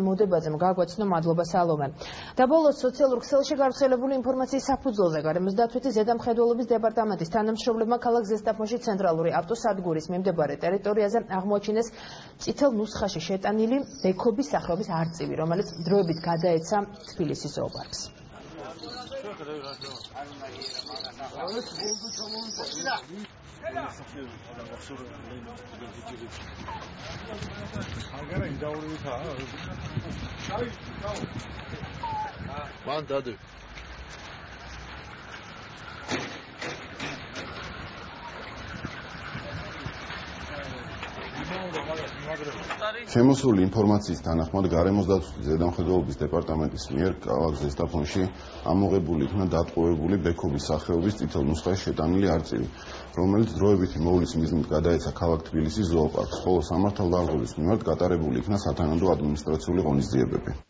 მოდებაძემ გაგვაცნო მადლობა სალომე. და ბოლოს სოციალურ ქსელში გავრცელებული ინფორმაციის საფუძველზე გარემოს დაცვითი ზედამხედველობის დეპარტამენტის თანამშრომლებმა ქალაქ ზესტაფონში ცენტრალური ავტოსადგურის მიმდებარე ტერიტორიაზე აღმოაჩინეს წითელ ნუსხაში შეტანილი ბექობის სახეობის არწივი, რომელიც დროებით გადაეცა თბილისის ზოოპარკს. შემოსული ინფორმაციის თანახმად გარემოს დაცვითი ზედამხედველობის დეპარტამენტის მიერ ქალაქ ზესტაფონში ამოღებული იქნა დატყვევებული ბექობის სახეობის წითელ ნუსხაში შეტანილი არწივი, რომელიც დროებითი მოვლის მიზნით გადაეცა ქალაქ თბილისის ზოოპარკს, ხოლო სამართალდაღობის მიმართ გატარებული იქნა სათანადო ადმინისტრაციული ღონისძიებები.